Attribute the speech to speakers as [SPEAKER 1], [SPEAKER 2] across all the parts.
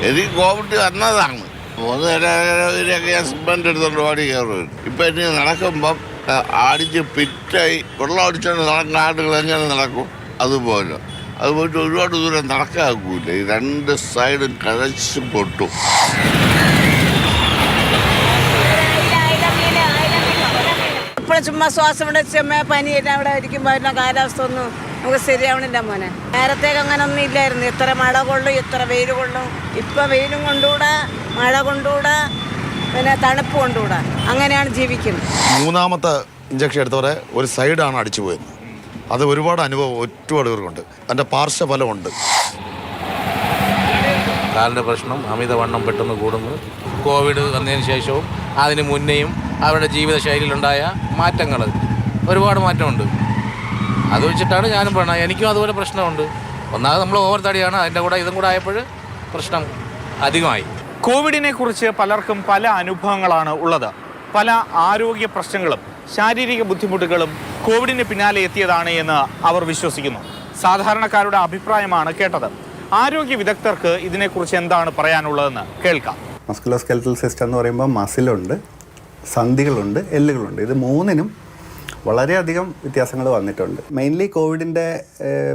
[SPEAKER 1] എനിക്ക് കോവിഡ് വന്നതാണ്. 3 ഹസ്ബൻഡ് എടുത്തോണ്ട് ഓടി കയറും. ഇപ്പം ഇനി നടക്കുമ്പം അടിച്ച് പിറ്റായി വെള്ളം അടിച്ചോണ്ട് നടക്കുന്ന ആളുകൾ എങ്ങനെ നടക്കും? അതുപോലെ അതുപോയിട്ട് ഒരുപാട് ദൂരം നടക്കാക്കൂല. ഈ 2 സൈഡും കഴച്ച് പൊട്ടും.
[SPEAKER 2] ഇപ്പോഴും ചുമ്മാ ശ്വാസം വിടച്ചമ്മ പനി എല്ലാം ഇവിടെ ഇരിക്കുമ്പോൾ അതിൻ്റെ കാലാവസ്ഥ ഒന്നും നമുക്ക് ശരിയാവണില്ല മോനെ. നേരത്തേക്ക് അങ്ങനെ ഒന്നും ഇല്ലായിരുന്നു. എത്ര മഴ കൊള്ളും, എത്ര വെയിൽ കൊള്ളും. ഇപ്പം വെയിലും കൊണ്ടുകൂടാ, മഴ കൊണ്ടുകൂടാ, പിന്നെ തണുപ്പ് കൊണ്ടുകൂടാ. അങ്ങനെയാണ് ജീവിക്കുന്നത്.
[SPEAKER 3] 3ാമത്തെ ഇഞ്ചക്ഷൻ എടുത്തവരെ ഒരു സൈഡാണ് അടിച്ചു പോയത്. അത് ഒരുപാട് അനുഭവം ഒരുപാട് പേർക്കുണ്ട്. അതിൻ്റെ പാർശ്വഫലമുണ്ട്.
[SPEAKER 4] കാലിൻ്റെ പ്രശ്നം, അമിതവണ്ണം പെട്ടെന്ന് കൂടുന്നു. കോവിഡ് വന്നതിന് ശേഷവും അതിന് മുന്നേയും അവരുടെ ജീവിതശൈലിയിലുണ്ടായ മാറ്റങ്ങൾ, ഒരുപാട് മാറ്റമുണ്ട്. അത് വെച്ചിട്ടാണ് ഞാനും പറയുന്നത്. എനിക്കും അതുപോലെ പ്രശ്നമുണ്ട്. ഒന്നാമത് നമ്മൾ ഓവർ തടിയാണ്, അതിൻ്റെ കൂടെ ഇതും കൂടെ ആയപ്പോൾ പ്രശ്നം അധികമായി.
[SPEAKER 5] കോവിഡിനെ കുറിച്ച് പലർക്കും പല അനുഭവങ്ങളാണ് ഉള്ളത്. പല ആരോഗ്യ പ്രശ്നങ്ങളും ശാരീരിക ബുദ്ധിമുട്ടുകളും കോവിഡിന് പിന്നാലെ എത്തിയതാണ് എന്ന് അവർ വിശ്വസിക്കുന്നു. സാധാരണക്കാരുടെ അഭിപ്രായമാണ് കേട്ടത്. ആരോഗ്യ വിദഗ്ധർക്ക് ഇതിനെക്കുറിച്ച് എന്താണ് പറയാനുള്ളതെന്ന് കേൾക്കാം.
[SPEAKER 6] മസ്കുലോസ്കെലറ്റൽ സിസ്റ്റം എന്ന് പറയുമ്പോൾ മസിലുണ്ട്, സന്ധികളുണ്ട്, എല്ലുകളുണ്ട്. ഇത് 3നും വളരെയധികം വ്യത്യാസങ്ങൾ വന്നിട്ടുണ്ട്. മെയിൻലി കോവിഡിൻ്റെ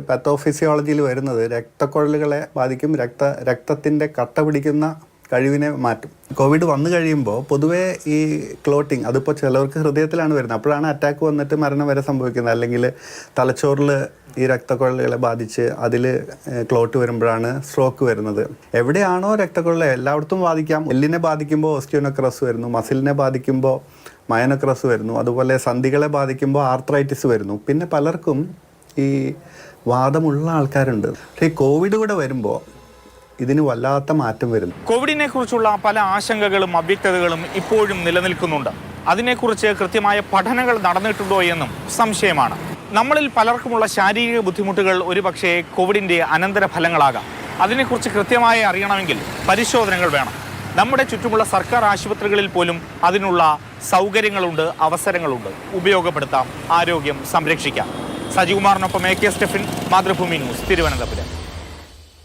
[SPEAKER 6] പാത്തോഫിസിയോളജിയിൽ വരുന്നത് രക്തക്കുഴലുകളെ ബാധിക്കും. രക്തത്തിൻ്റെ കട്ട പിടിക്കുന്ന കഴിവിനെ മാറ്റും. കോവിഡ് വന്നു കഴിയുമ്പോൾ പൊതുവേ ഈ ക്ലോട്ടിങ്, അതിപ്പോൾ ചിലവർക്ക് ഹൃദയത്തിലാണ് വരുന്നത്. അപ്പോഴാണ് അറ്റാക്ക് വന്നിട്ട് മരണം വരെ സംഭവിക്കുന്നത്. അല്ലെങ്കിൽ തലച്ചോറിൽ ഈ രക്തക്കുഴലുകളെ ബാധിച്ച് അതിൽ ക്ലോട്ട് വരുമ്പോഴാണ് സ്ട്രോക്ക് വരുന്നത്. എവിടെയാണോ രക്തക്കുഴൽ എല്ലായിടത്തും ബാധിക്കാം. എല്ലിനെ ബാധിക്കുമ്പോൾ ഓസ്റ്റിയോനെക്രോസ് വരുന്നു, മസിലിനെ ബാധിക്കുമ്പോൾ മയോനെക്രോസ് വരുന്നു, അതുപോലെ സന്ധികളെ ബാധിക്കുമ്പോൾ ആർത്രൈറ്റിസ് വരുന്നു. പിന്നെ പലർക്കും ഈ വാദമുള്ള ആൾക്കാരുണ്ട്. പക്ഷേ ഈ കോവിഡ് കൂടെ വരുമ്പോൾ ഇതിന് വല്ലാത്ത മാറ്റം വരുന്നു.
[SPEAKER 5] കോവിഡിനെ കുറിച്ചുള്ള പല ആശങ്കകളും അവ്യക്തതകളും ഇപ്പോഴും നിലനിൽക്കുന്നുണ്ട്. അതിനെക്കുറിച്ച് കൃത്യമായ പഠനങ്ങൾ നടന്നിട്ടുണ്ടോ എന്നും സംശയമാണ്. നമ്മളിൽ പലർക്കുമുള്ള ശാരീരിക ബുദ്ധിമുട്ടുകൾ ഒരുപക്ഷേ കോവിഡിൻ്റെ അനന്തരഫലങ്ങളാകാം. അതിനെക്കുറിച്ച് കൃത്യമായി അറിയണമെങ്കിൽ പരിശോധനകൾ വേണം. നമ്മുടെ ചുറ്റുമുള്ള സർക്കാർ ആശുപത്രികളിൽ പോലും അതിനുള്ള സൗകര്യങ്ങളുണ്ട്, അവസരങ്ങളുണ്ട്. ഉപയോഗപ്പെടുത്താം, ആരോഗ്യം സംരക്ഷിക്കാം. സജികുമാറിനൊപ്പം AK സ്റ്റെഫിൻ, മാതൃഭൂമി ന്യൂസ്, തിരുവനന്തപുരം.